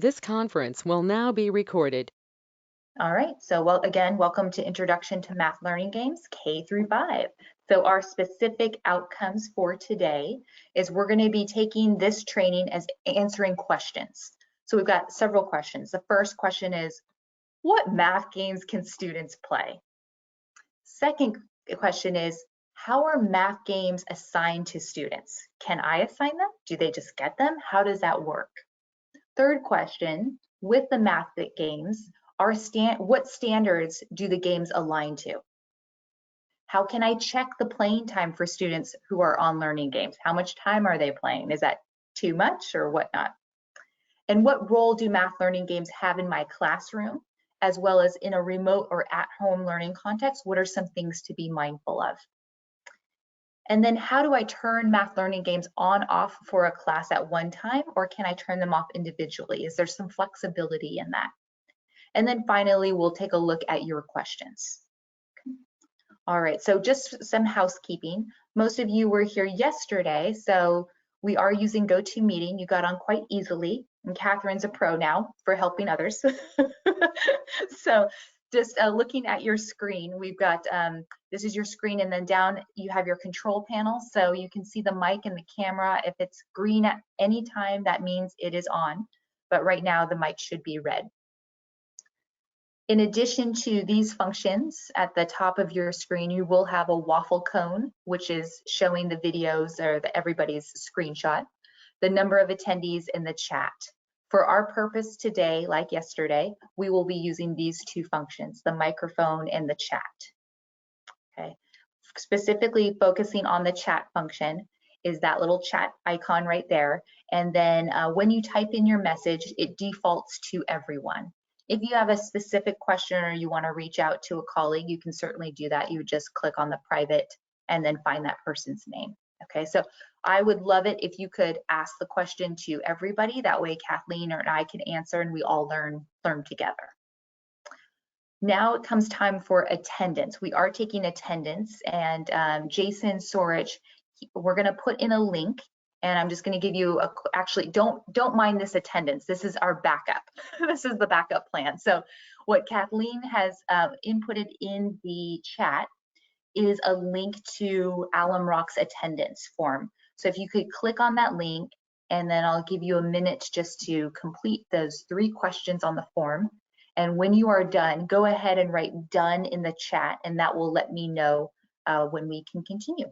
This conference will now be recorded. All right, so again, welcome to Introduction to Math Learning Games, K through 5. So our specific outcomes for today is we're going to be taking this training as answering questions. So we've got several questions. The first question is, what math games can students play? Second question is, how are math games assigned to students? Can I assign them? Do they just get them? How does that work? Third question, with the math games, what standards do the games align to? How can I check the playing time for students who are on learning games? How much time are they playing? Is that too much or whatnot? And what role do math learning games have in my classroom, as well as in a remote or at-home learning context? What are some things to be mindful of? And then how do I turn math learning games on off for a class at one time, or can I turn them off individually? Is there some flexibility in that? And then finally, we'll take a look at your questions. All right, so just some housekeeping. Most of you were here yesterday, so we are using GoToMeeting. You got on quite easily, and Catherine's a pro now for helping others. So just looking at your screen, we've got, this is your screen, and then down you have your control panel, so you can see the mic and the camera. If it's green at any time, that means it is on, but right now the mic should be red. In addition to these functions, at the top of your screen, you will have a waffle cone, which is showing the videos or everybody's screenshot, the number of attendees in the chat. For our purpose today, like yesterday, we will be using these two functions, the microphone and the chat. Okay. Specifically focusing on the chat function is that little chat icon right there. And then when you type in your message, it defaults to everyone. If you have a specific question or you want to reach out to a colleague, you can certainly do that. You would just click on the private and then find that person's name. Okay, so I would love it if you could ask the question to everybody. That way Kathleen or I can answer and we all learn together. Now it comes time for attendance. We are taking attendance, and Jason Sorich, we're going to put in a link, and I'm just going to give you actually don't mind this attendance. This is our backup. This is the backup plan. So what Kathleen has inputted in the chat is a link to Alum Rock's attendance form. So if you could click on that link, and then I'll give you a minute just to complete those 3 questions on the form. And when you are done, go ahead and write done in the chat, and that will let me know when we can continue.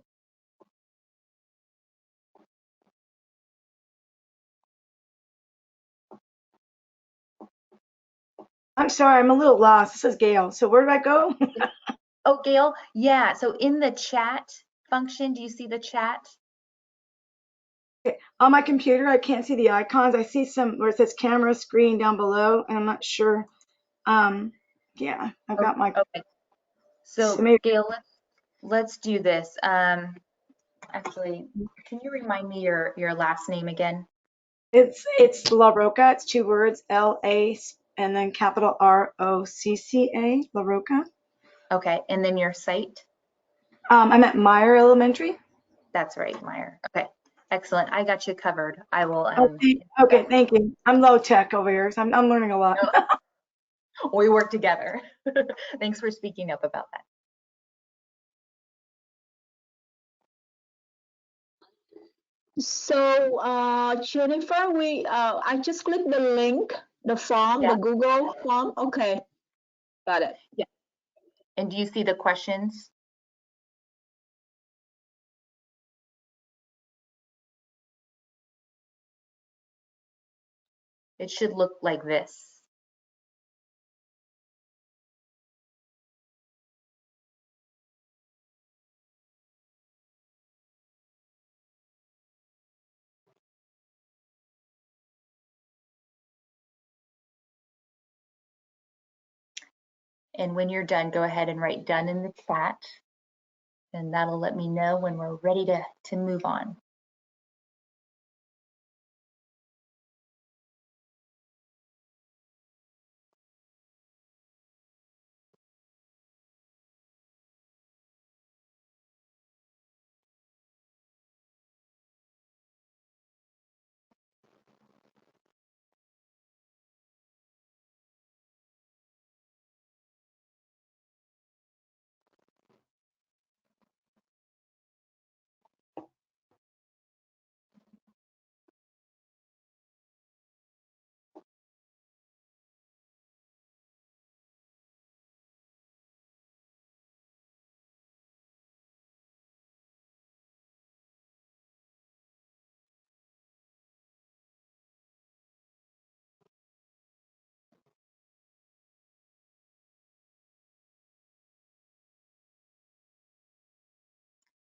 I'm sorry, I'm a little lost. This is Gail. So where do I go? Oh, Gail, yeah, so in the chat function, do you see the chat? Okay. On my computer, I can't see the icons. I see some where it says camera screen down below, and I'm not sure. Yeah, I've got my. Okay. So maybe, Gail, let's do this. Actually, can you remind me your last name again? It's La Roca. It's 2 words, L-A and then capital R-O-C-C-A, La Roca. Okay, and then your site? I'm at Meyer Elementary. That's right, Meyer. Okay, excellent. I got you covered. I will. Okay, thank you. I'm low tech over here, so I'm learning a lot. We work together. Thanks for speaking up about that. So Jennifer, I just clicked the link, the form, Yeah. the Google form. Okay, got it. Yeah. And do you see the questions? It should look like this. And when you're done, go ahead and write done in the chat. And that'll let me know when we're ready to move on.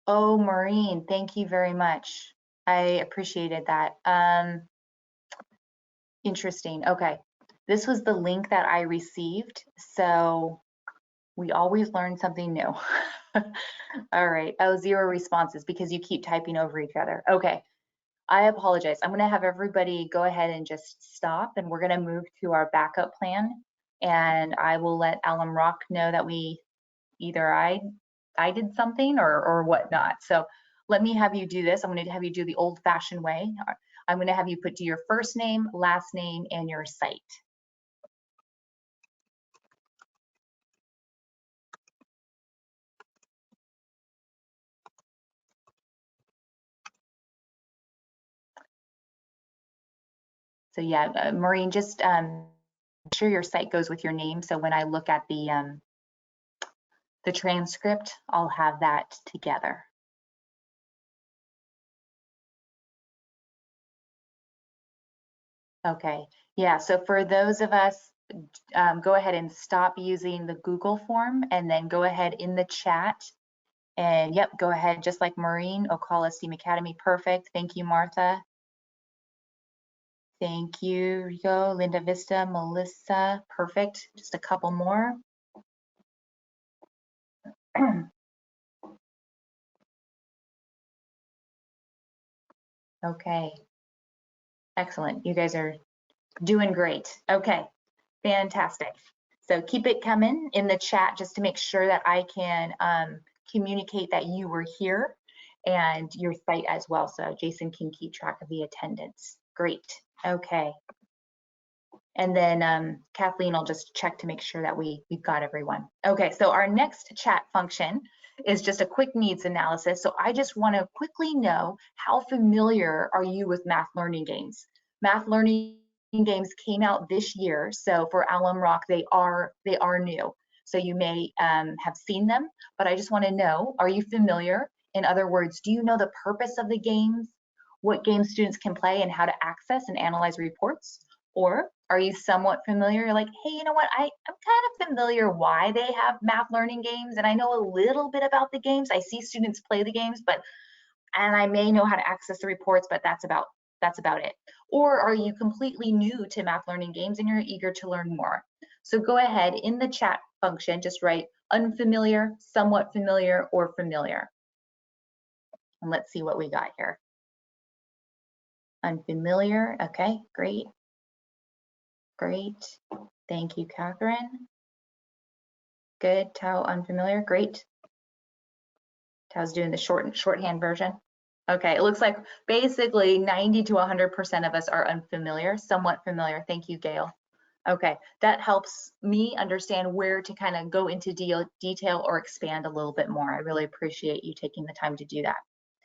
Oh, Maureen, thank you very much. I appreciated that. Interesting. Okay. This was the link that I received. So we always learn something new. All right. Oh, 0 responses because you keep typing over each other. Okay. I apologize. I'm going to have everybody go ahead and just stop, and we're going to move to our backup plan. And I will let Alum Rock know that we either I did something or whatnot. So let me have you do this. I'm going to have you do the old-fashioned way. I'm going to have you put your first name, last name, and your site. So yeah, Maureen, just make sure your site goes with your name. So when I look at the transcript, I'll have that together. Okay, yeah, so for those of us, go ahead and stop using the Google form and then go ahead in the chat and yep, go ahead, just like Maureen, Ocala STEAM Academy, perfect. Thank you, Martha. Thank you, Rico, Linda Vista, Melissa, perfect. Just a couple more. Okay, excellent. You guys are doing great. Okay, fantastic. So keep it coming in the chat just to make sure that I can communicate that you were here and your site as well, so Jason can keep track of the attendance. Great. Okay. And then Kathleen will just check to make sure that we've got everyone. Okay, so our next chat function is just a quick needs analysis. So I just want to quickly know, how familiar are you with math learning games? Math learning games came out this year, so for Alum Rock, they are new. So you may have seen them, but I just want to know, are you familiar? In other words, do you know the purpose of the games, what games students can play, and how to access and analyze reports? Or are you somewhat familiar? You're like, hey, you know what? I'm kind of familiar why they have math learning games, and I know a little bit about the games. I see students play the games, and I may know how to access the reports, but that's about it. Or are you completely new to math learning games and you're eager to learn more? So go ahead in the chat function, just write unfamiliar, somewhat familiar, or familiar. And let's see what we got here. Unfamiliar, okay, great. Great. Thank you, Catherine. Good. Tao, unfamiliar. Great. Tao's doing the shorthand version. Okay, it looks like basically 90 to 100% of us are unfamiliar, somewhat familiar. Thank you, Gail. Okay, that helps me understand where to kind of go into detail or expand a little bit more. I really appreciate you taking the time to do that.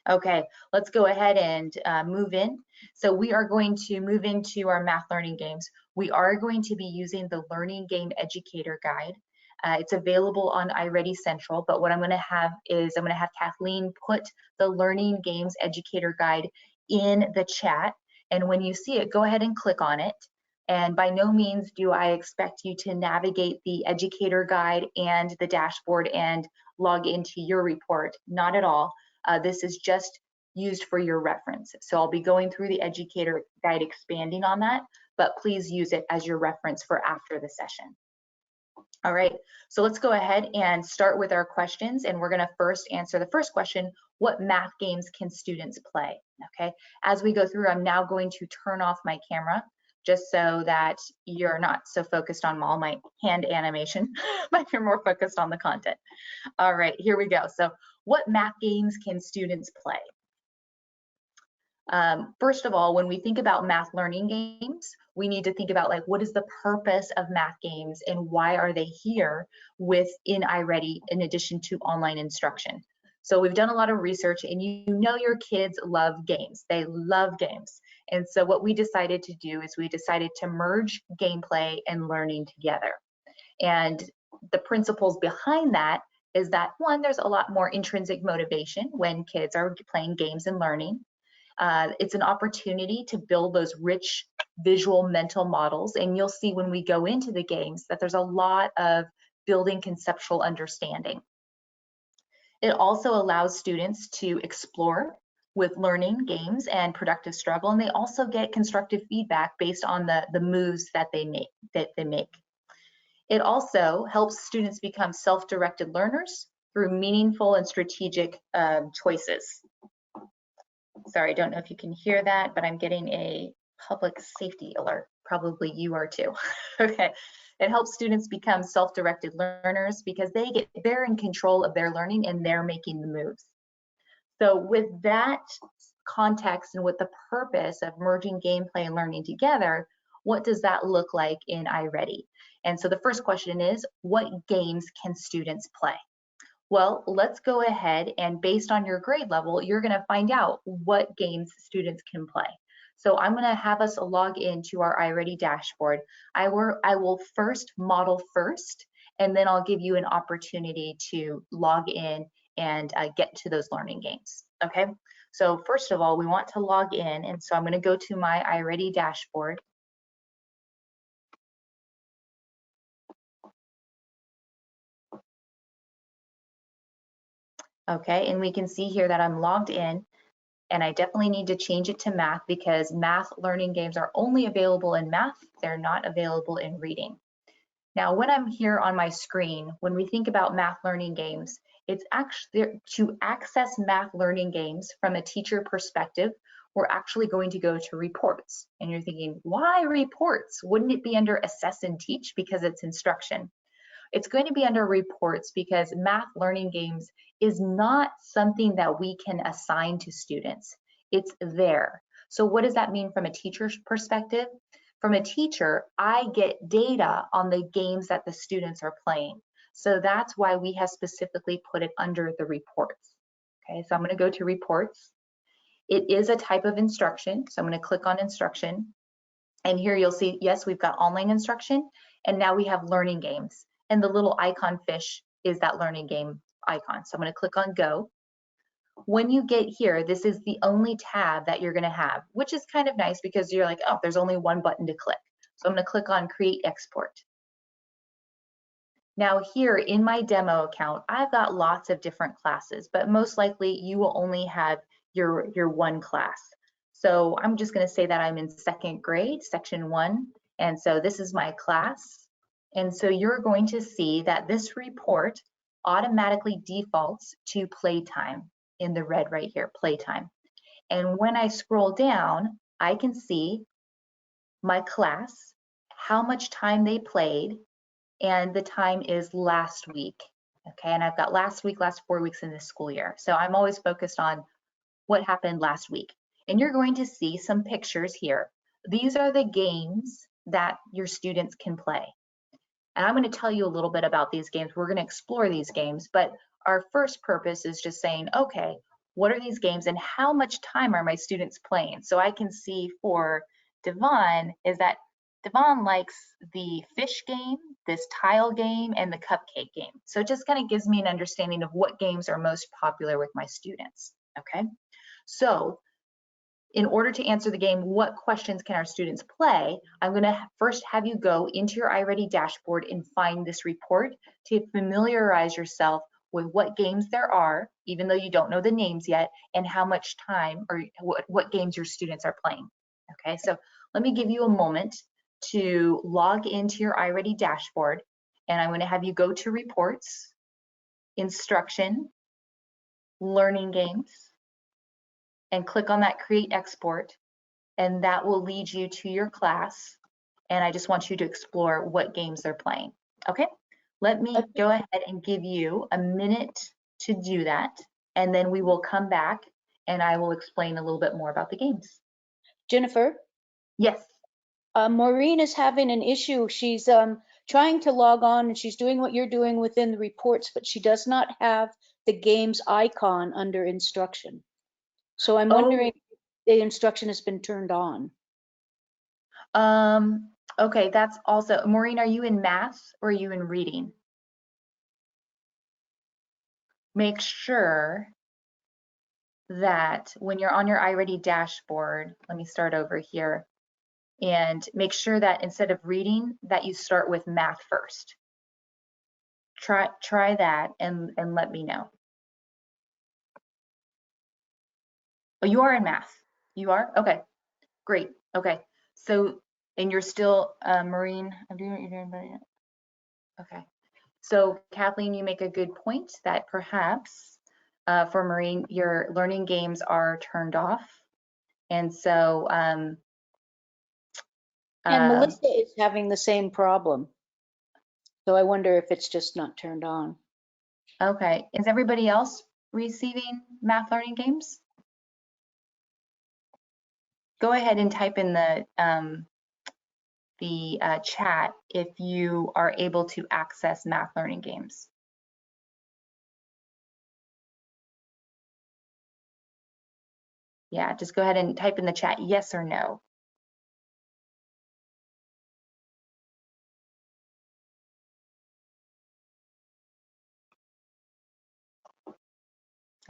Okay, let's go ahead and move in. So we are going to move into our math learning games. We are going to be using the Learning Game Educator Guide. It's available on iReady Central, but what I'm going to have is I'm going to have Kathleen put the Learning Games Educator Guide in the chat. And when you see it, go ahead and click on it. And by no means do I expect you to navigate the educator guide and the dashboard and log into your report. Not at all. This is just used for your reference. So I'll be going through the educator guide, expanding on that, but please use it as your reference for after the session. All right, so let's go ahead and start with our questions, and we're going to first answer the first question: what math games can students play? Okay, as we go through, I'm now going to turn off my camera just so that you're not so focused on all my hand animation, but you're more focused on the content. All right, here we go. So what math games can students play? First of all, when we think about math learning games, we need to think about, like, what is the purpose of math games and why are they here within iReady in addition to online instruction? So we've done a lot of research, and you know your kids love games. They love games. And so what we decided to do is we decided to merge gameplay and learning together. And the principles behind that is that, one, there's a lot more intrinsic motivation when kids are playing games and learning. It's an opportunity to build those rich visual mental models, and you'll see when we go into the games that there's a lot of building conceptual understanding. It also allows students to explore with learning games and productive struggle, and they also get constructive feedback based on the moves that they make. It also helps students become self-directed learners through meaningful and strategic choices. Sorry, I don't know if you can hear that, but I'm getting a public safety alert. Probably you are too. Okay. It helps students become self-directed learners because they're in control of their learning and they're making the moves. So with that context and with the purpose of merging gameplay and learning together, what does that look like in iReady? And so the first question is, what games can students play? Well, let's go ahead and based on your grade level, you're going to find out what games students can play. So I'm going to have us log into our iReady dashboard. I will first model first, and then I'll give you an opportunity to log in and get to those learning games. Okay, so first of all, we want to log in, and so I'm going to go to my iReady dashboard. Okay, and we can see here that I'm logged in. And I definitely need to change it to math because math learning games are only available in math. They're not available in reading. Now, when I'm here on my screen, when we think about math learning games, it's actually to access math learning games from a teacher perspective, we're actually going to go to reports. And you're thinking, why reports? Wouldn't it be under assess and teach because it's instruction? It's going to be under reports because math learning games is not something that we can assign to students. It's there. So what does that mean from a teacher's perspective? From a teacher, I get data on the games that the students are playing. So that's why we have specifically put it under the reports. Okay, so I'm going to go to reports. It is a type of instruction. So I'm going to click on instruction. And here you'll see, yes, we've got online instruction, and now we have learning games. And the little icon fish is that learning game icon. So I'm going to click on go. When you get here, this is the only tab that you're going to have, which is kind of nice because you're like, oh, there's only one button to click. So I'm going to click on create export. Now here in my demo account, I've got lots of different classes, but most likely you will only have your one class. So I'm just going to say that I'm in second grade, section 1, and so this is my class. And so you're going to see that this report automatically defaults to playtime in the red right here, playtime. And when I scroll down, I can see my class, how much time they played, and the time is last week. Okay, and I've got last week, last 4 weeks in this school year. So I'm always focused on what happened last week. And you're going to see some pictures here. These are the games that your students can play. And I'm going to tell you a little bit about these games. We're going to explore these games, but our first purpose is just saying, okay, what are these games and how much time are my students playing? So I can see for Devon is that Devon likes the fish game, this tile game, and the cupcake game. So it just kind of gives me an understanding of what games are most popular with my students, okay? So in order to answer the game, what questions can our students play? I'm going to first have you go into your iReady dashboard and find this report to familiarize yourself with what games there are, even though you don't know the names yet, and how much time or what games your students are playing. Okay, so let me give you a moment to log into your iReady dashboard, and I'm going to have you go to reports, instruction, learning games, and click on that create export, and that will lead you to your class. And I just want you to explore what games they're playing. Okay, let me go ahead and give you a minute to do that, and then we will come back and I will explain a little bit more about the games. Jennifer, Yes. Maureen is having an issue. She's trying to log on and she's doing what you're doing within the reports, but she does not have the games icon under instruction. So I'm wondering if the instruction has been turned on. Okay, that's also, Maureen, are you in math or are you in reading? Make sure that when you're on your iReady dashboard, let me start over here, and make sure that instead of reading that you start with math first. Try that and let me know. Oh, you are in math. You are? Okay, great. Okay. So, and you're still, Maureen, I'm doing what you're doing, but okay. So Kathleen, you make a good point that perhaps for Maureen, your learning games are turned off. And so, And Melissa is having the same problem. So I wonder if it's just not turned on. okay. Is everybody else receiving math learning games? Go ahead and type in the chat if you are able to access math learning games. Yeah, just go ahead and type in the chat yes or no.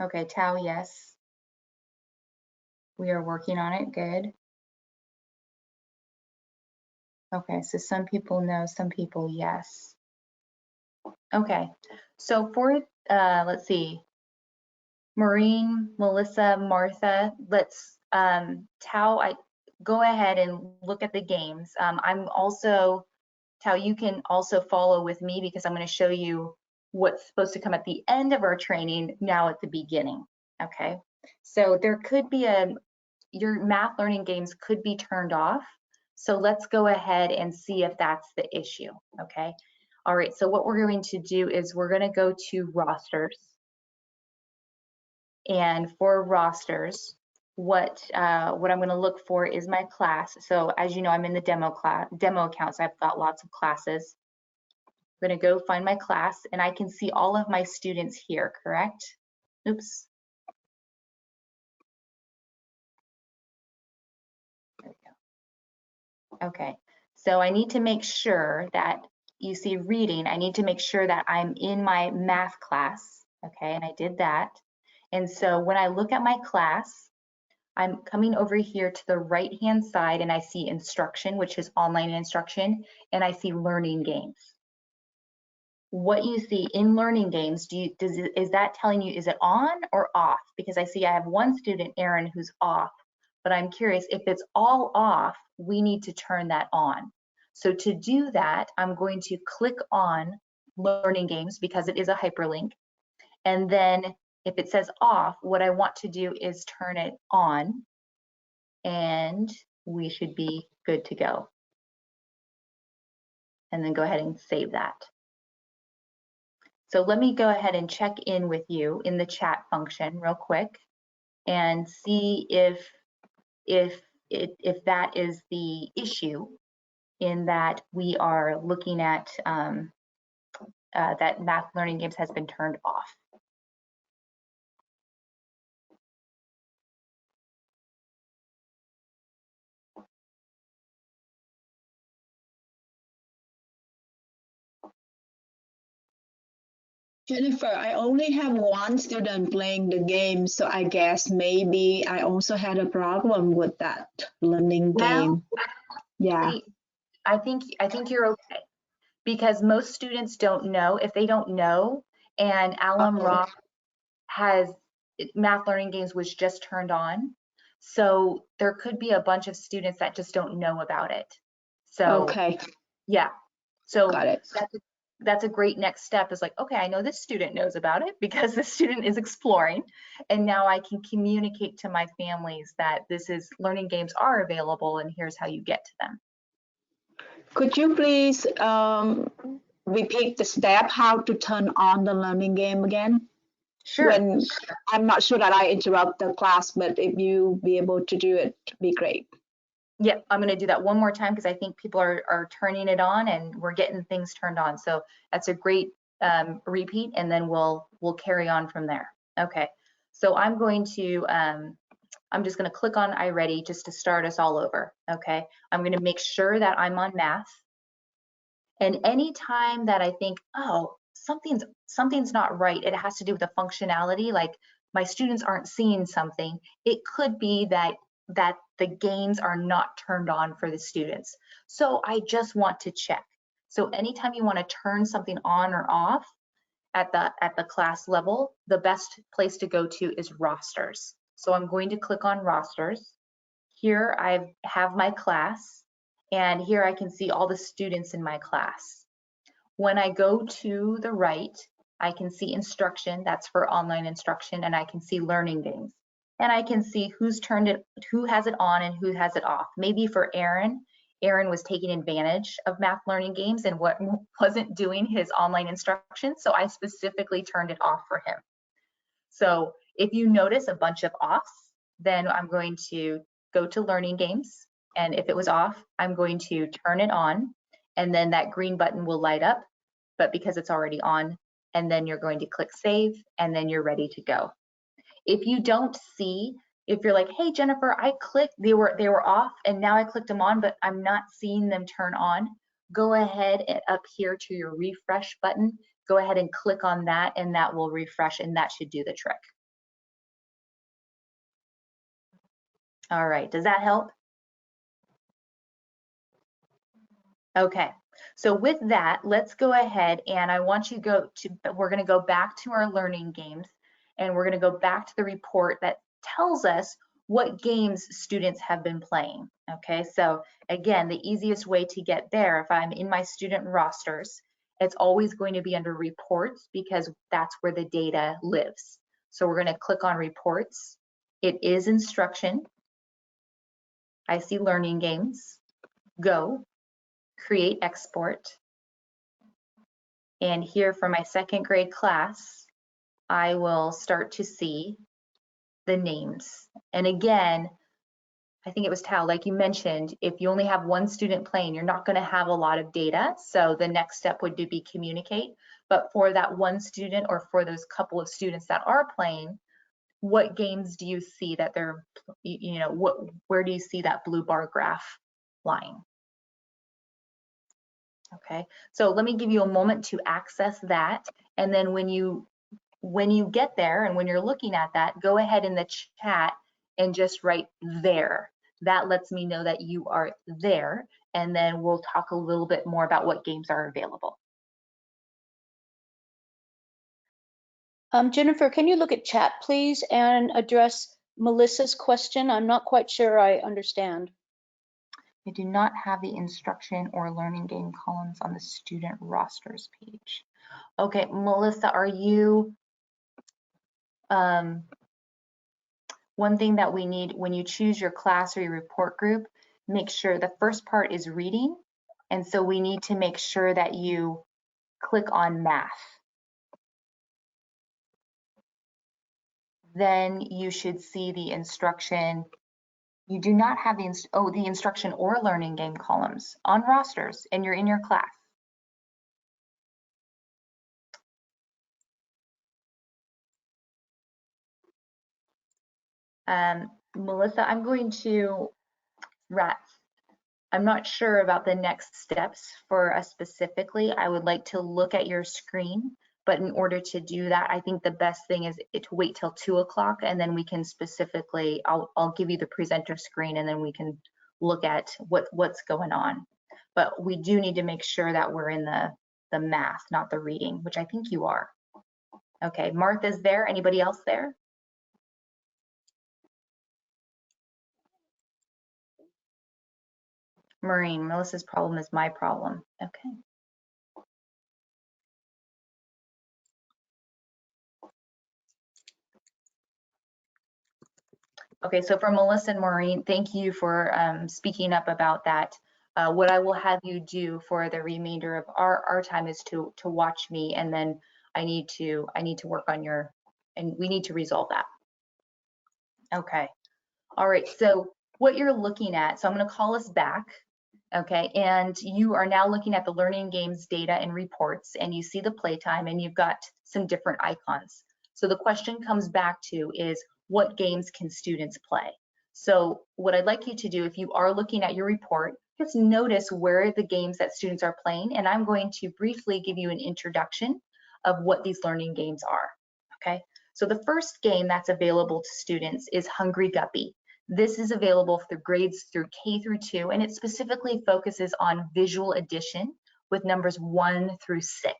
Okay, Tao, yes. We are working on it, good. Okay, so some people no, some people yes. Okay, so for, let's see, Maureen, Melissa, Martha, let's, Tao, go ahead and look at the games. I'm also, Tao, you can also follow with me because I'm going to show you what's supposed to come at the end of our training now at the beginning, okay? So there could be your math learning games could be turned off. So let's go ahead and see if that's the issue, okay? All right, so what we're going to do is we're going to go to rosters. And for rosters, what I'm going to look for is my class. So as you know, I'm in the demo account, so I've got lots of classes. I'm going to go find my class, and I can see all of my students here, correct? Oops. There we go. Okay, so I need to make sure that you see reading. I need to make sure that I'm in my math class, okay, and I did that. And so when I look at my class, I'm coming over here to the right-hand side and I see instruction, which is online instruction, and I see learning games. What you see in learning games, is that telling you, is it on or off? Because I see I have one student, Aaron, who's off, but I'm curious if it's all off, we need to turn that on. So to do that, I'm going to click on learning games because it is a hyperlink. And then if it says off, what I want to do is turn it on, and we should be good to go. And then go ahead and save that. So let me go ahead and check in with you in the chat function real quick and see if that is the issue, in that we are looking at that math learning games has been turned off. Jennifer, I only have one student playing the game, so I guess maybe I also had a problem with that learning game. Yeah. I think you're okay, because most students don't know. If they don't know, and Alum Rock has math learning games was just turned on, so there could be a bunch of students that just don't know about it. So Okay. yeah, so Got it. that's a great next step, is like, okay, I know this student knows about it because this student is exploring, and now I can communicate to my families that learning games are available and here's how you get to them. Could you please repeat the step how to turn on the learning game again? Sure. When I'm not sure that I interrupt the class, but if you be able to do it, be great. Yeah, I'm going to do that one more time because I think people are turning it on and we're getting things turned on. So that's a great repeat, and then we'll carry on from there. Okay, so I'm just going to click on iReady just to start us all over. Okay, I'm going to make sure that I'm on math. And anytime that I think, oh, something's not right, it has to do with the functionality, like my students aren't seeing something, it could be that the games are not turned on for the students. So I just want to check. So anytime you want to turn something on or off at the class level, the best place to go to is rosters. So I'm going to click on rosters. Here I have my class, and here I can see all the students in my class. When I go to the right, I can see instruction, that's for online instruction, and I can see learning games. And I can see who has it on and who has it off. Maybe for Aaron was taking advantage of math learning games and wasn't doing his online instruction, so I specifically turned it off for him. So if you notice a bunch of offs, then I'm going to go to learning games, and if it was off, I'm going to turn it on, and then that green button will light up, but because it's already on, and then you're going to click save, and then you're ready to go. If you don't see, if you're like, hey Jennifer, I clicked, they were off, and now I clicked them on, but I'm not seeing them turn on, go ahead and up here to your refresh button, go ahead and click on that, and that will refresh, and that should do the trick. All right, does that help? Okay, so with that, let's go ahead, and I want you we're gonna go back to our learning games, and we're gonna go back to the report that tells us what games students have been playing. Okay, so again, the easiest way to get there, if I'm in my student rosters, it's always going to be under reports because that's where the data lives. So we're gonna click on reports. It is instruction. I see learning games, go, create export. And here for my second grade class, I will start to see the names. And again, I think it was Tao, like you mentioned, if you only have one student playing, you're not going to have a lot of data. So the next step would be communicate. But for that one student or for those couple of students that are playing, what games do you see that they're, where do you see that blue bar graph line? Okay, so let me give you a moment to access that. And then when you get there and when you're looking at that, go ahead in the chat and just write there. That lets me know that you are there. And then we'll talk a little bit more about what games are available. Jennifer, can you look at chat, please, and address Melissa's question? I'm not quite sure I understand. I do not have the instruction or learning game columns on the student rosters page. Okay, Melissa, are you, one thing that we need when you choose your class or your report group, make sure the first part is reading. And so we need to make sure that you click on math. Then you should see the instruction. You do not have the instruction or learning game columns on rosters, and you're in your class. Melissa, I'm going to I'm not sure about the next steps for us specifically. I would like to look at your screen, but in order to do that, I think the best thing is to wait till 2 o'clock, and then we can specifically, I'll give you the presenter screen, and then we can look at what's going on. But we do need to make sure that we're in the math, not the reading, which I think you are. Okay, Martha's there. Anybody else there? Maureen, Melissa's problem is my problem. Okay. Okay, so for Melissa and Maureen, thank you for speaking up about that. What I will have you do for the remainder of our time is to watch me, and then I need to work on and we need to resolve that. Okay, all right, so what you're looking at, so I'm gonna call us back, okay, and you are now looking at the learning games data and reports, and you see the playtime, and you've got some different icons. So the question comes back to is, what games can students play? So what I'd like you to do, if you are looking at your report, just notice where the games that students are playing, and I'm going to briefly give you an introduction of what these learning games are, okay? So the first game that's available to students is Hungry Guppy. This is available for grades through K through 2, and it specifically focuses on visual addition with numbers 1 through 6,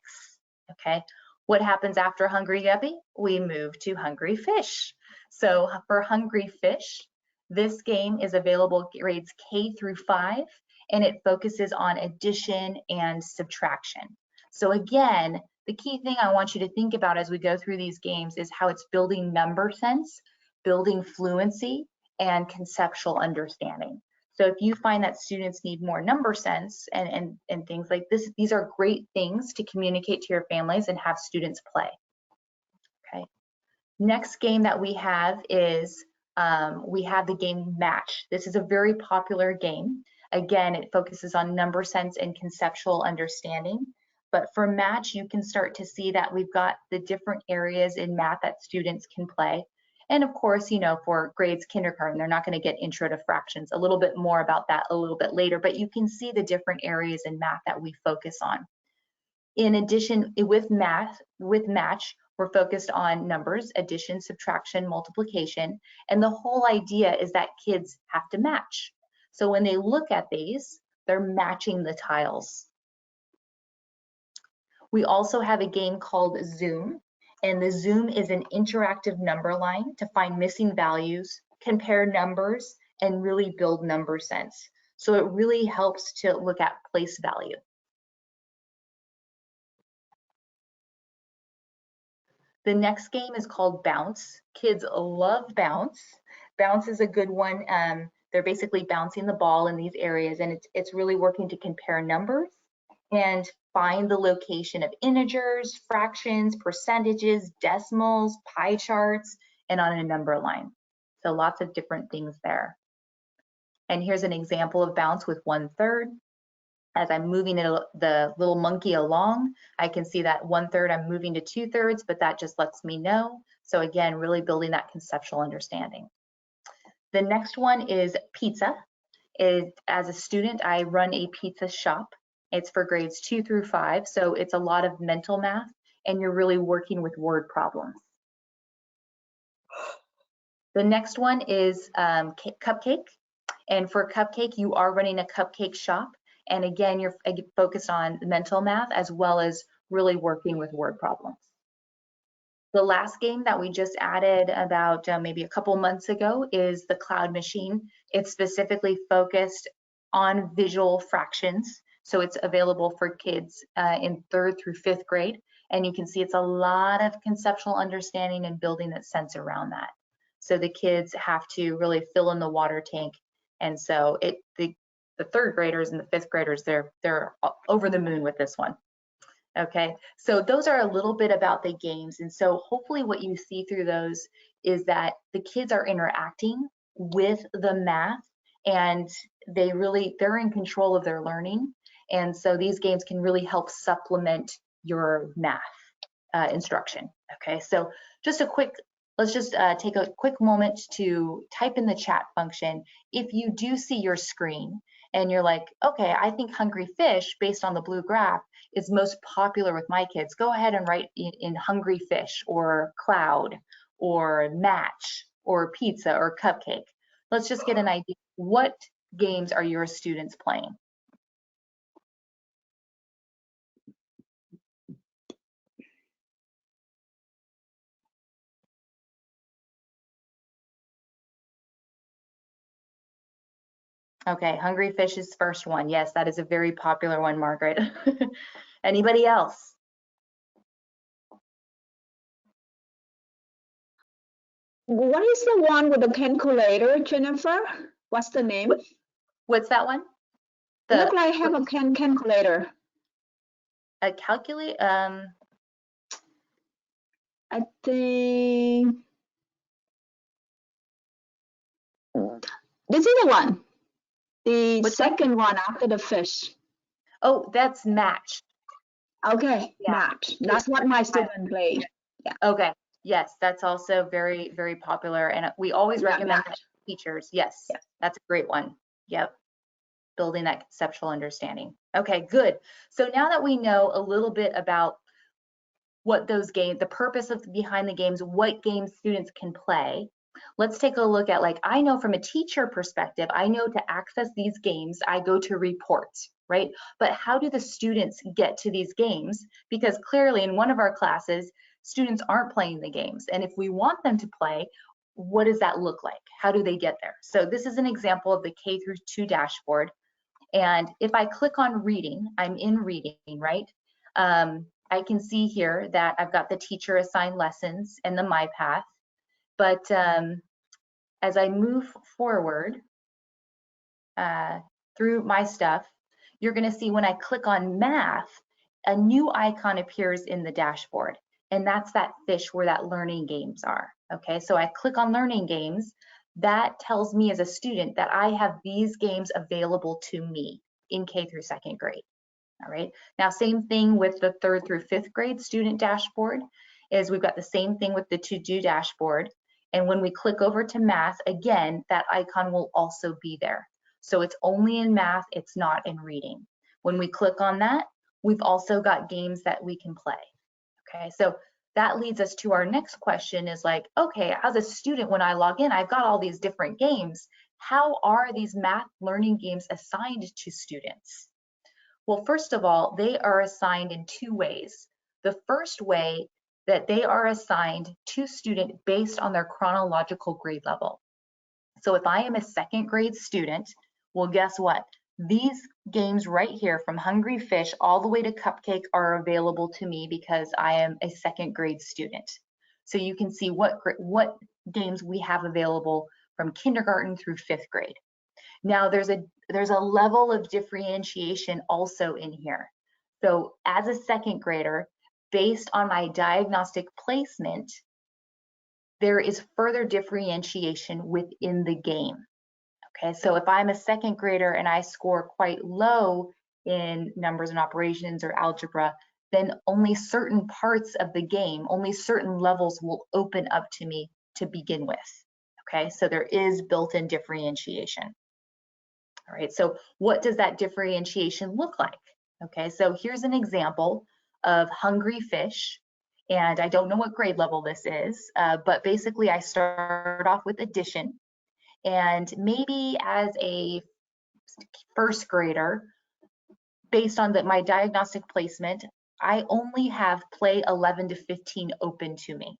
okay? What happens after Hungry Guppy? We move to Hungry Fish. So for Hungry Fish, this game is available grades K through 5, and it focuses on addition and subtraction. So again, the key thing I want you to think about as we go through these games is how it's building number sense, building fluency, and conceptual understanding. So if you find that students need more number sense and things like this, these are great things to communicate to your families and have students play. Okay. Next game that we have is we have the game Match. This is a very popular game. Again, it focuses on number sense and conceptual understanding. But for Match, you can start to see that we've got the different areas in math that students can play. And of course, you know, for grades kindergarten, they're not going to get intro to fractions. A little bit more about that a little bit later, but you can see the different areas in math that we focus on. In addition, with Match, we're focused on numbers, addition, subtraction, multiplication, and the whole idea is that kids have to match. So when they look at these, they're matching the tiles. We also have a game called Zoom, and the Zoom is an interactive number line to find missing values, compare numbers, and really build number sense. So it really helps to look at place value. The next game is called Bounce. Kids love Bounce. Bounce is a good one. They're basically bouncing the ball in these areas, and it's really working to compare numbers and find the location of integers, fractions, percentages, decimals, pie charts, and on a number line. So lots of different things there. And here's an example of Bounce with 1/3. As I'm moving the little monkey along, I can see that 1/3 I'm moving to 2/3, but that just lets me know. So again, really building that conceptual understanding. The next one is pizza. As a student, I run a pizza shop. It's for grades 2 through 5, so it's a lot of mental math, and you're really working with word problems. The next one is Cupcake. And for Cupcake, you are running a cupcake shop. And again, you're focused on mental math as well as really working with word problems. The last game that we just added about maybe a couple months ago is the Cloud Machine. It's specifically focused on visual fractions. So it's available for kids in 3rd through 5th grade. And you can see it's a lot of conceptual understanding and building that sense around that. So the kids have to really fill in the water tank. And so the 3rd graders and the 5th graders, they're over the moon with this one. Okay, so those are a little bit about the games. And so hopefully what you see through those is that the kids are interacting with the math, and they're in control of their learning. And so these games can really help supplement your math instruction. Okay, so let's just take a quick moment to type in the chat function. If you do see your screen and you're like, okay, I think Hungry Fish, based on the blue graph, is most popular with my kids, go ahead and write in Hungry Fish or Cloud or Match or Pizza or Cupcake. Let's just get an idea. What games are your students playing? Okay, Hungry Fish is first one. Yes, that is a very popular one, Margaret. Anybody else? What is the one with the calculator, Jennifer? What's the name? What's that one? Look like I have a calculator. A calculate? I think this is the one. The second one after the fish. Oh, that's Match. Okay, yeah. Match. That's what my student played. Yeah. Okay. Yes, that's also very, very popular, and we always recommend that to teachers. Yes, that's a great one. Yep, building that conceptual understanding. Okay, good. So now that we know a little bit about what those games, the purpose of behind the games, what games students can play, let's take a look at, like, I know from a teacher perspective, I know to access these games, I go to reports, right? But how do the students get to these games? Because clearly in one of our classes, students aren't playing the games. And if we want them to play, what does that look like? How do they get there? So this is an example of the K through 2 dashboard. And if I click on reading, I'm in reading, right? I can see here that I've got the teacher assigned lessons and the My Path. But as I move forward through my stuff, you're going to see when I click on math, a new icon appears in the dashboard. And that's that fish where that learning games are. Okay, so I click on learning games. That tells me as a student that I have these games available to me in K through 2nd grade. All right, now same thing with the 3rd through 5th grade student dashboard, is we've got the same thing with the to-do dashboard. And when we click over to math, again, that icon will also be there. So it's only in math, it's not in reading. When we click on that, we've also got games that we can play. Okay, so that leads us to our next question is like, okay, as a student, when I log in, I've got all these different games. How are these math learning games assigned to students? Well, first of all, they are assigned in 2 ways. The first way that they are assigned to student based on their chronological grade level. So if I am a 2nd grade student, well, guess what? These games right here from Hungry Fish all the way to Cupcake are available to me because I am a 2nd grade student. So you can see what games we have available from kindergarten through 5th grade. Now there's a level of differentiation also in here. So as a 2nd grader, based on my diagnostic placement, there is further differentiation within the game. Okay, so if I'm a 2nd grader and I score quite low in numbers and operations or algebra, then only certain parts of the game, only certain levels will open up to me to begin with. Okay, so there is built-in differentiation. All right, so what does that differentiation look like? Okay, so here's an example of Hungry Fish, and I don't know what grade level this is, but basically I start off with addition, and maybe as a 1st grader, based on my diagnostic placement, I only have play 11 to 15 open to me.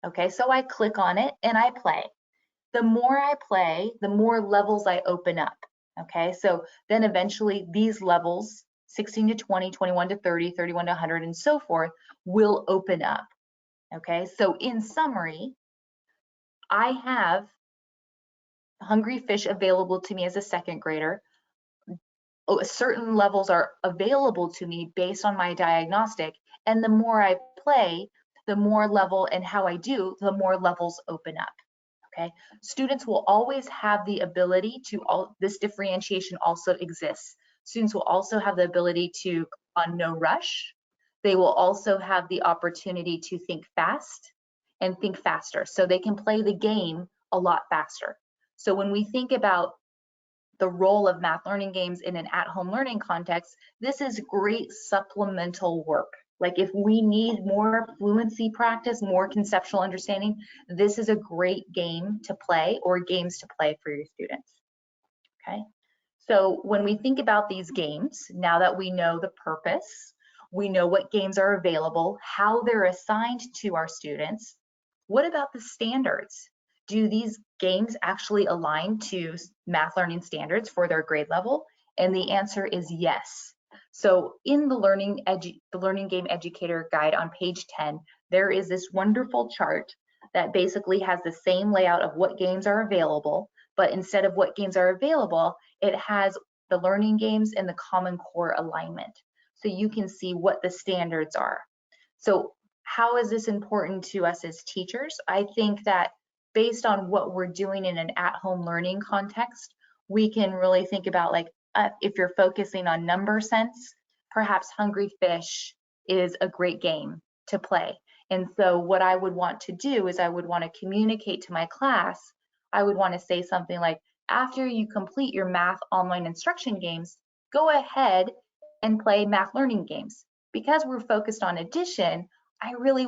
Okay, so I click on it and I play. The more I play, the more levels I open up. Okay, so then eventually these levels, 16 to 20, 21 to 30, 31 to 100, and so forth, will open up. Okay, so in summary, I have Hungry Fish available to me as a 2nd grader. Certain levels are available to me based on my diagnostic, and the more I play, the more level and how I do, the more levels open up. Okay, students will always have the ability to, this differentiation also exists. Students will also have the ability to on no rush. They will also have the opportunity to think fast and think faster, so they can play the game a lot faster. So when we think about the role of math learning games in an at-home learning context, this is great supplemental work. Like if we need more fluency practice, more conceptual understanding, this is a great game to play or games to play for your students. Okay, so when we think about these games, now that we know the purpose, we know what games are available, how they're assigned to our students, what about the standards? Do these games actually align to math learning standards for their grade level? And the answer is yes. So in the Learning Game Educator Guide on page 10, there is this wonderful chart that basically has the same layout of what games are available, but instead of what games are available, it has the learning games and the Common Core alignment. So you can see what the standards are. So how is this important to us as teachers? I think that based on what we're doing in an at-home learning context, we can really think about like, if you're focusing on number sense, perhaps Hungry Fish is a great game to play. And so what I would want to do is I would want to communicate to my class, I would want to say something like, after you complete your math online instruction games, go ahead and play math learning games. Because we're focused on addition, I really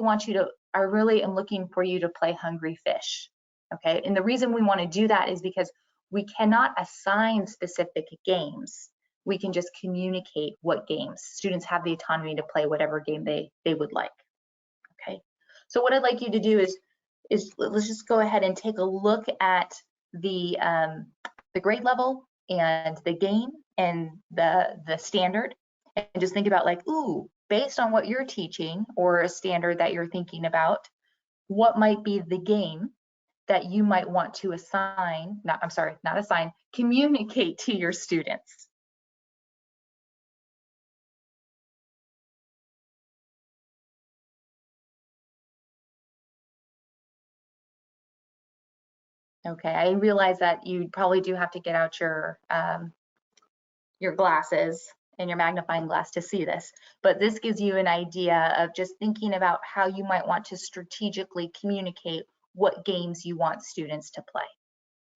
am looking for you to play Hungry Fish. Okay, and the reason we want to do that is because we cannot assign specific games. We can just communicate what games. Students have the autonomy to play whatever game they would like. Okay, so what I'd like you to do is is let's just go ahead and take a look at the grade level and the game and the standard, and just think about like, ooh, based on what you're teaching or a standard that you're thinking about, what might be the game that you might want to assign, not assign, communicate to your students. Okay, I realize that you probably do have to get out your glasses and your magnifying glass to see this, but this gives you an idea of just thinking about how you might want to strategically communicate what games you want students to play.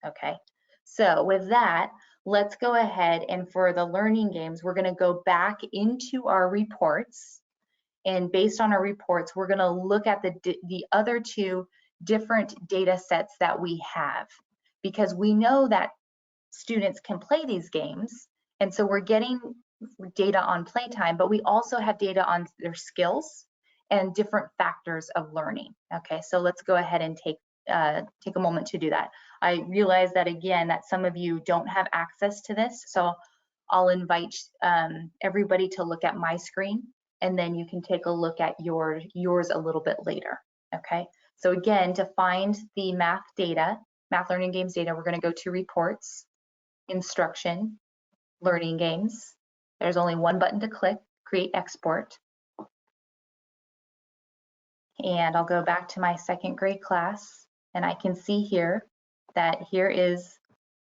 Okay, so with that, let's go ahead, and for the learning games, we're going to go back into our reports, and based on our reports, we're going to look at the other two different data sets that we have, because we know that students can play these games, and so we're getting data on playtime, but we also have data on their skills and different factors of learning. Okay, so let's go ahead and take a moment to do that. I realize that again that some of you don't have access to this, so I'll invite everybody to look at my screen, and then you can take a look at yours a little bit later. Okay, so again, to find the math learning games data, we're going to go to reports, instruction, learning games. There's only one button to click, create export. And I'll go back to my second grade class, and I can see here that here is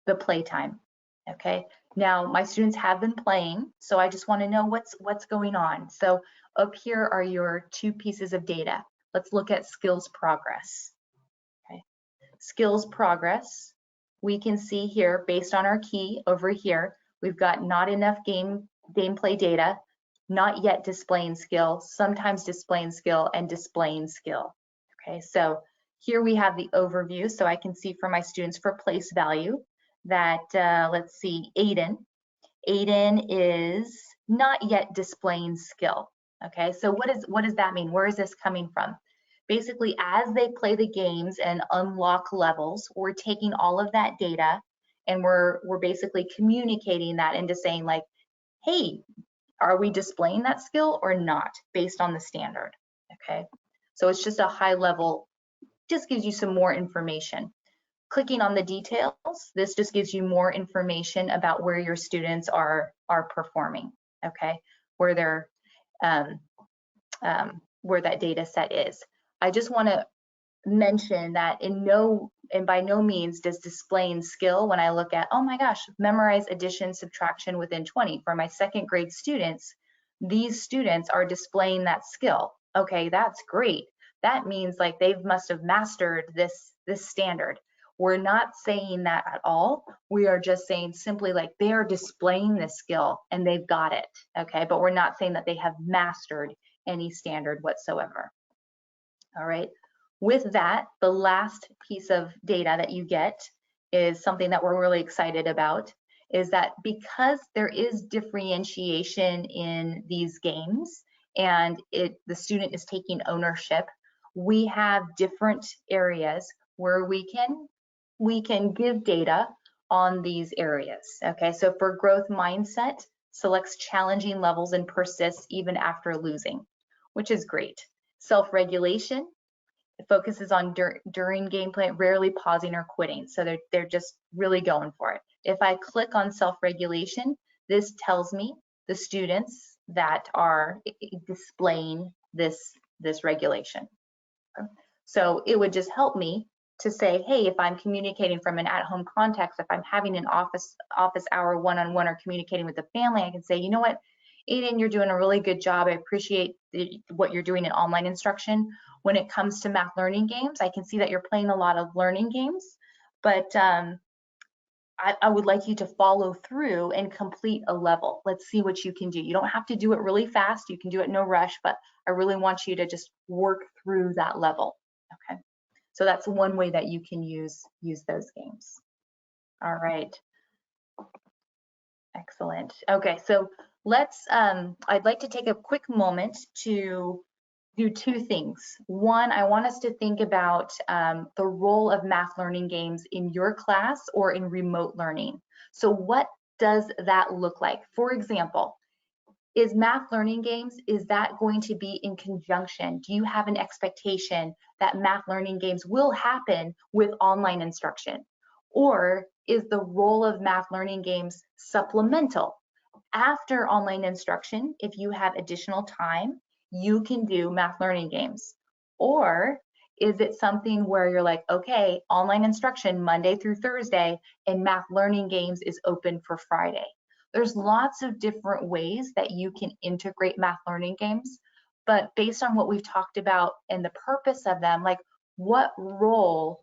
the playtime. Okay, now my students have been playing, so I just want to know what's going on. So up here are your two pieces of data. Let's look at skills progress. Okay, skills progress. We can see here, based on our key over here, we've got not enough gameplay data, not yet displaying skill, sometimes displaying skill, and displaying skill. Okay, so here we have the overview, so I can see for my students for place value that, let's see, Aiden is not yet displaying skill. Okay, so what does that mean? Where is this coming from? Basically, as they play the games and unlock levels, we're taking all of that data and we're basically communicating that into saying like, hey, are we displaying that skill or not based on the standard? Okay, so it's just a high level, just gives you some more information. Clicking on the details, this just gives you more information about where your students are performing. Okay, where they're where that data set is. I just want to mention that by no means does displaying skill, when I look at, oh my gosh, memorize addition, subtraction within 20. For my second grade students, these students are displaying that skill. Okay, that's great. That means like they must have mastered this standard. We're not saying that at all. We are just saying simply like they are displaying this skill and they've got it. Okay, but we're not saying that they have mastered any standard whatsoever. All right. With that, the last piece of data that you get is something that we're really excited about, is that because there is differentiation in these games and the student is taking ownership, we have different areas where we can give data on these areas. Okay, so for growth mindset, selects challenging levels and persists even after losing, which is great. Self-regulation, it focuses on during gameplay, rarely pausing or quitting. So they're just really going for it. If I click on self-regulation, this tells me the students that are displaying this regulation. Okay. So it would just help me to say, hey, if I'm communicating from an at-home context, if I'm having an office hour one-on-one or communicating with the family, I can say, you know what, Aiden, you're doing a really good job. I appreciate what you're doing in online instruction. When it comes to math learning games, I can see that you're playing a lot of learning games, but I would like you to follow through and complete a level. Let's see what you can do. You don't have to do it really fast. You can do it no rush, but I really want you to just work through that level. Okay, so that's one way that you can use those games. All right, excellent. Okay, so let's I'd like to take a quick moment to do two things. One, I want us to think about the role of math learning games in your class or in remote learning. So what does that look like? For example, is math learning games, is that going to be in conjunction? Do you have an expectation that math learning games will happen with online instruction? Or is the role of math learning games supplemental? After online instruction, if you have additional time, you can do math learning games. Or is it something where you're like, okay, online instruction Monday through Thursday and math learning games is open for Friday? There's lots of different ways that you can integrate math learning games, but based on what we've talked about and the purpose of them, like what role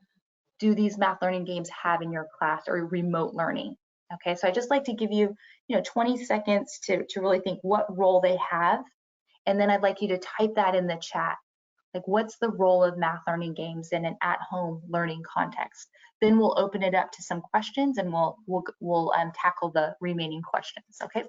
do these math learning games have in your class or remote learning? Okay, so I just like to give you, 20 seconds to really think what role they have. And then I'd like you to type that in the chat. Like, what's the role of math learning games in an at-home learning context? Then we'll open it up to some questions and we'll tackle the remaining questions, okay?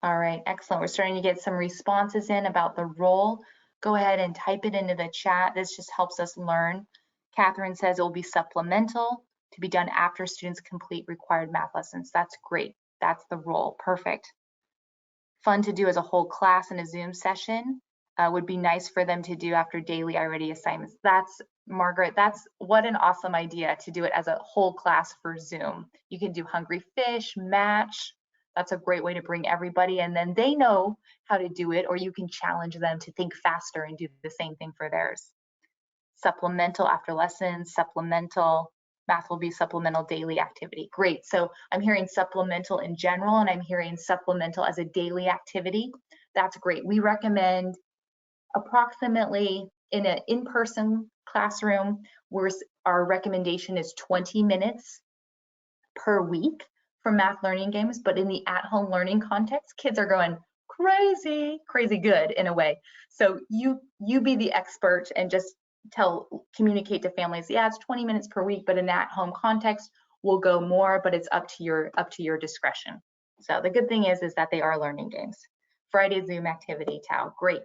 All right, excellent. We're starting to get some responses in about the role. Go ahead and type it into the chat. This just helps us learn. Catherine says it will be supplemental to be done after students complete required math lessons. That's great. That's the role. Perfect. Fun to do as a whole class in a Zoom session. Would be nice for them to do after daily iReady assignments. That's, Margaret, that's what an awesome idea to do it as a whole class for Zoom. You can do Hungry Fish, Match. That's a great way to bring everybody, and then they know how to do it, or you can challenge them to think faster and do the same thing for theirs. Supplemental after lessons, supplemental, math will be supplemental daily activity. Great, so I'm hearing supplemental in general, and I'm hearing supplemental as a daily activity. That's great. We recommend approximately in an in-person classroom, our recommendation is 20 minutes per week for math learning games, but in the at-home learning context, kids are going crazy good in a way. So you be the expert and just communicate to families, yeah, it's 20 minutes per week, but in that home context, we'll go more, but it's up to your discretion. So the good thing is that they are learning games. Friday Zoom activity, Tao. Great.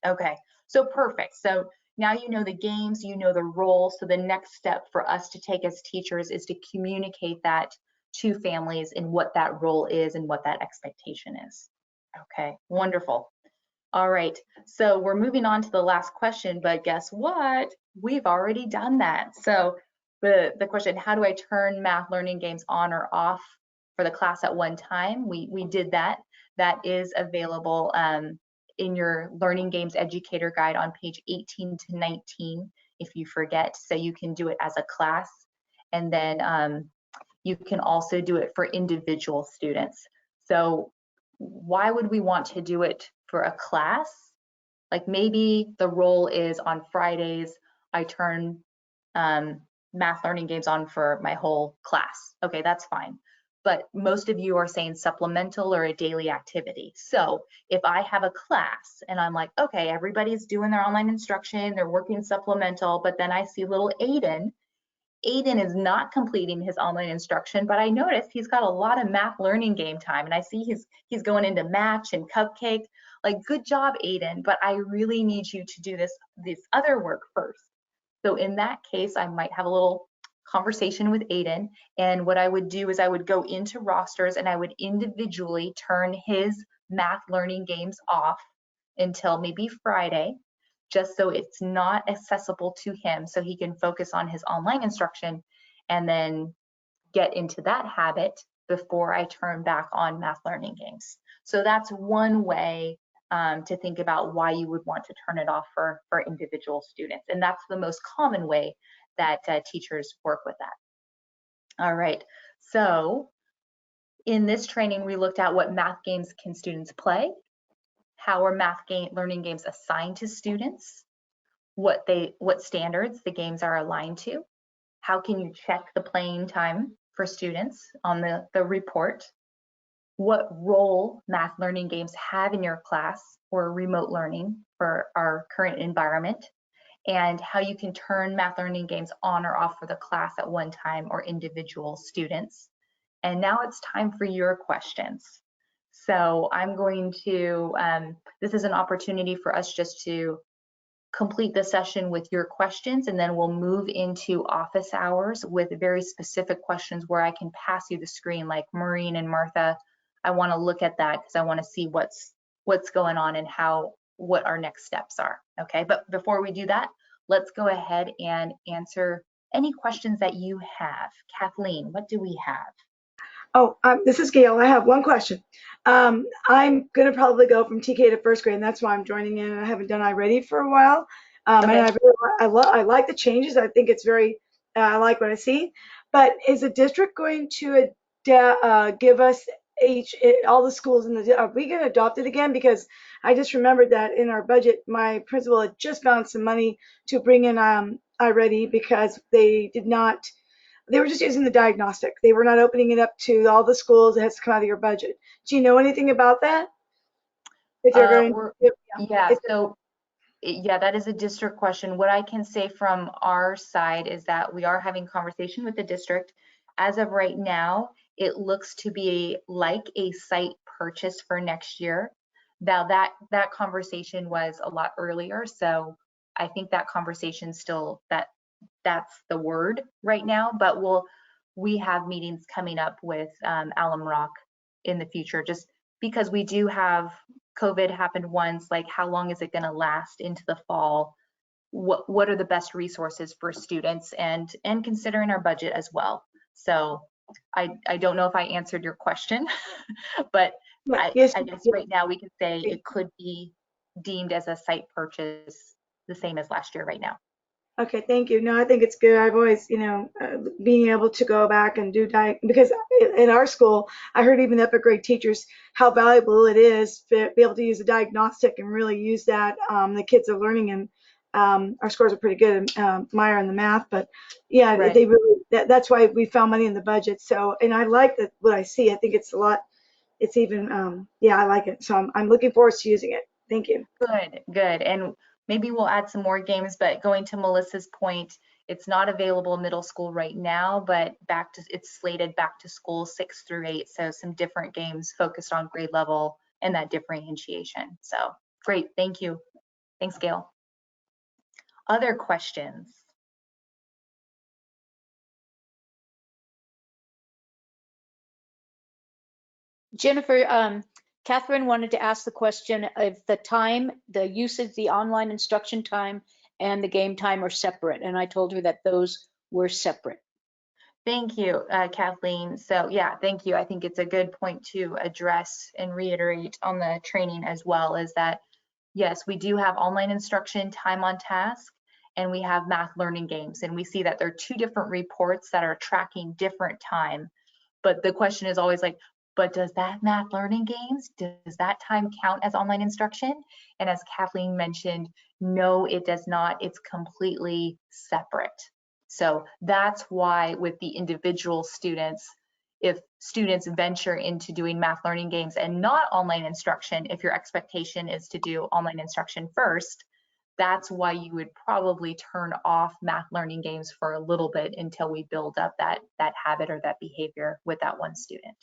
Okay, so perfect. So now you know the games, you know the role. So the next step for us to take as teachers is to communicate that to families and what that role is and what that expectation is. Okay, wonderful. All right, so we're moving on to the last question, but guess what? We've already done that. So the question, how do I turn math learning games on or off for the class at one time? We did that. That is available in your Learning Games Educator Guide on page 18 to 19 if you forget. So you can do it as a class, and then you can also do it for individual students. So why would we want to do it for a class? Like maybe the role is on Fridays, I turn math learning games on for my whole class. Okay, that's fine. But most of you are saying supplemental or a daily activity. So if I have a class and I'm like, okay, everybody's doing their online instruction, they're working supplemental, but then I see little Aiden is not completing his online instruction, but I noticed he's got a lot of math learning game time, and I see he's going into Match and Cupcake. Like, good job, Aiden, but I really need you to do this other work first. So in that case, I might have a little conversation with Aiden, and what I would do is I would go into rosters and I would individually turn his math learning games off until maybe Friday, just so it's not accessible to him, so he can focus on his online instruction and then get into that habit before I turn back on math learning games. So that's one way to think about why you would want to turn it off for individual students. And that's the most common way that teachers work with that. All right, so in this training, we looked at what math games can students play, how are learning games assigned to students, what standards the games are aligned to, how can you check the playing time for students on the report, what role math learning games have in your class or remote learning for our current environment, and how you can turn math learning games on or off for the class at one time or individual students. And now it's time for your questions. So I'm going to, this is an opportunity for us just to complete the session with your questions, and then we'll move into office hours with very specific questions where I can pass you the screen, like Maureen and Martha. I want to look at that because I want to see what's going on and what our next steps are. Okay, but before we do that, let's go ahead and answer any questions that you have. Kathleen, what do we have? Oh, this is Gail. I have one question. I'm going to probably go from TK to first grade, and that's why I'm joining in. I haven't done iReady for a while. Okay. And I like the changes. I think it's very, I like what I see. But is the district going to give us all the schools are we going to adopt it again? Because I just remembered that in our budget, my principal had just found some money to bring in iReady because they did not. They were just using the diagnostic. They were not opening it up to all the schools. It has to come out of your budget. Do you know anything about that? If they're going to, yeah, so yeah, that is a district question. What I can say from our side is that we are having conversation with the district. As of right now, it looks to be like a site purchase for next year. Now that conversation was a lot earlier, so I think that conversation still that's the word right now, but we have meetings coming up with Alum Rock in the future, just because we do have COVID happened once, like how long is it going to last into the fall? What are the best resources for students, and considering our budget as well. So I don't know if I answered your question, but yes, I guess right now we can say it could be deemed as a site purchase, the same as last year right now. Okay, thank you. No, I think it's good. I've always, being able to go back and do because in our school, I heard even upper grade teachers how valuable it is to be able to use a diagnostic and really use that. The kids are learning, and our scores are pretty good, Meyer in the math. But yeah, Right. they really that's why we found money in the budget. So, and I like that what I see. I think it's a lot. It's even, yeah, I like it. So I'm looking forward to using it. Thank you. Good. And maybe we'll add some more games, but going to Melissa's point, it's not available middle school right now, but it's slated back to school 6 through 8. So some different games focused on grade level and that differentiation. So great, thank you. Thanks, Gail. Other questions? Jennifer, Catherine wanted to ask the question if the usage, the online instruction time and the game time are separate. And I told her that those were separate. Thank you, Kathleen. So yeah, thank you. I think it's a good point to address and reiterate on the training as well, is that yes, we do have online instruction, time on task, and we have math learning games. And we see that there are two different reports that are tracking different time. But the question is always like, but does that math learning games, does that time count as online instruction? And as Kathleen mentioned, no, it does not. It's completely separate. So that's why with the individual students, if students venture into doing math learning games and not online instruction, if your expectation is to do online instruction first, that's why you would probably turn off math learning games for a little bit until we build up that habit or that behavior with that one student.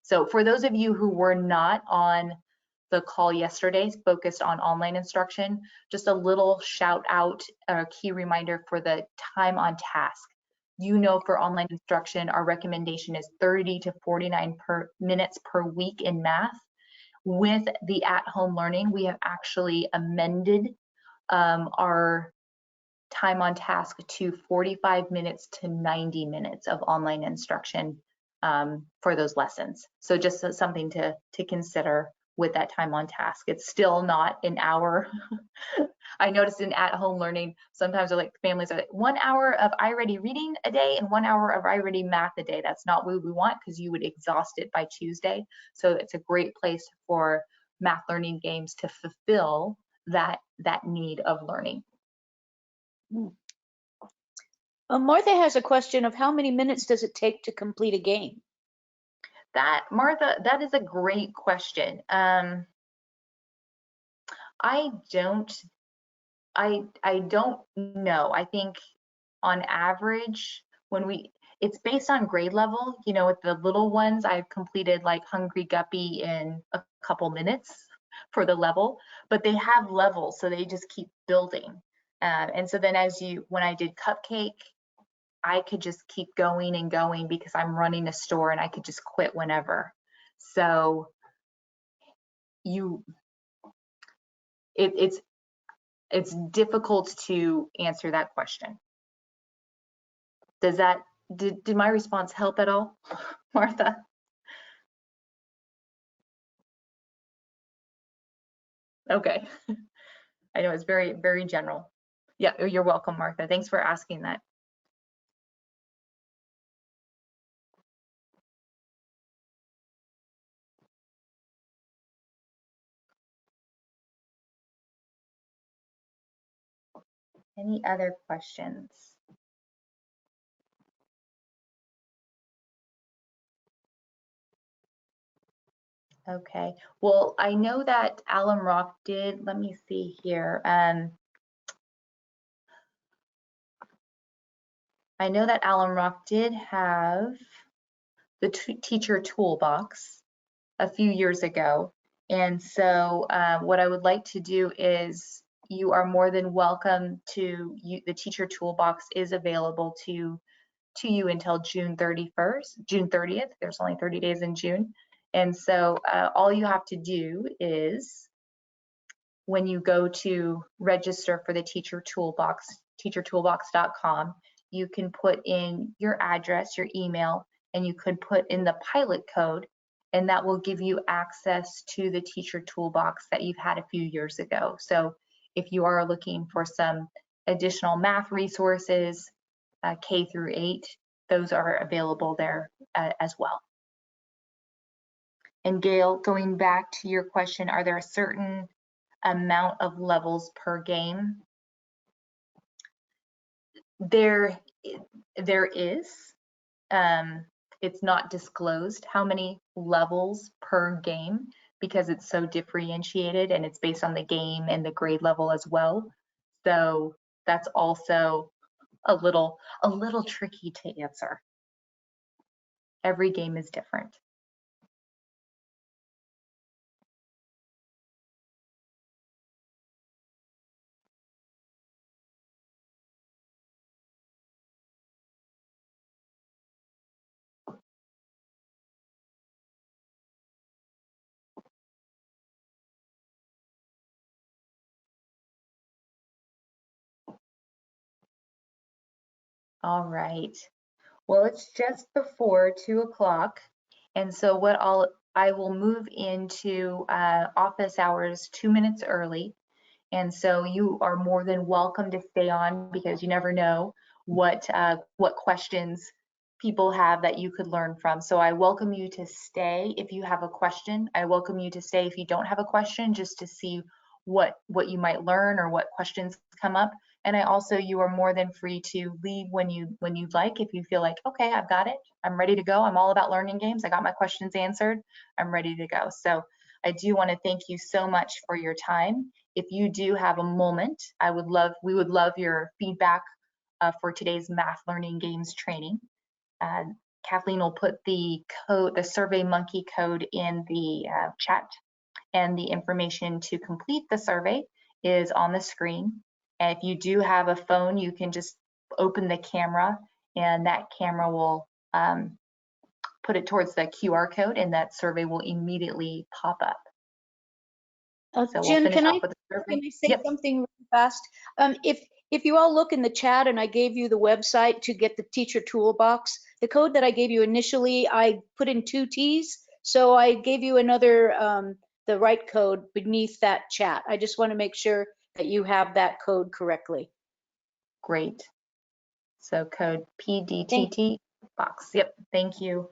So for those of you who were not on the call yesterday focused on online instruction, just a little shout out, a key reminder for the time on task. You know, for online instruction, our recommendation is 30 to 49 minutes per week in math. With the at-home learning, we have actually amended our time on task to 45 minutes to 90 minutes of online instruction for those lessons. So just something to consider with that time on task. It's still not an hour. I noticed in at-home learning, sometimes they're like, families are like 1 hour of iReady reading a day and 1 hour of iReady math a day. That's not what we want, because you would exhaust it by Tuesday. So it's a great place for math learning games to fulfill that need of learning. Martha has a question of how many minutes does it take to complete a game? Martha, that is a great question. I don't know. I think on average, it's based on grade level. You know, with the little ones, I've completed like Hungry Guppy in a couple minutes for the level, but they have levels, so they just keep building. And so then when I did Cupcake, I could just keep going and going because I'm running a store and I could just quit whenever. So it's difficult to answer that question. Did my response help at all, Martha? Okay. I know it's very, very general. Yeah, you're welcome, Martha. Thanks for asking that. Any other questions? Okay, well, I know that Alum Rock did, let me see here. I know that Alum Rock did have the teacher toolbox a few years ago. And so what I would like to do is you are more than welcome to, the teacher toolbox is available to you until June 30th. There's only 30 days in June. And so all you have to do is when you go to register for the teacher toolbox, teachertoolbox.com, you can put in your address, your email, and you could put in the pilot code, and that will give you access to the teacher toolbox that you've had a few years ago. So if you are looking for some additional math resources, K through 8, those are available there as well. And Gail, going back to your question, are there a certain amount of levels per game? There is. It's not disclosed how many levels per game because it's so differentiated and it's based on the game and the grade level as well. So that's also a little tricky to answer. Every game is different. All right. Well, it's just before 2 o'clock. And so what I will move into office hours 2 minutes early. And so you are more than welcome to stay on because you never know what questions people have that you could learn from. So I welcome you to stay if you have a question. I welcome you to stay if you don't have a question, just to see what you might learn or what questions come up. And you are more than free to leave when you'd like, if you feel like, okay, I've got it, I'm ready to go, I'm all about learning games, I got my questions answered, I'm ready to go. So I do want to thank you so much for your time. If you do have a moment, we would love your feedback for today's math learning games training. Kathleen will put the Survey Monkey code in the chat, and the information to complete the survey is on the screen. And if you do have a phone, you can just open the camera, and that camera will put it towards the QR code, and that survey will immediately pop up. So Jen, can I say Yep. something really fast? If you all look in the chat, and I gave you the website to get the teacher toolbox, the code that I gave you initially, I put in 2 T's. So I gave you another, the right code beneath that chat. I just want to make sure that you have that code correctly. Great. So code PDTT box. Yep. Thank you.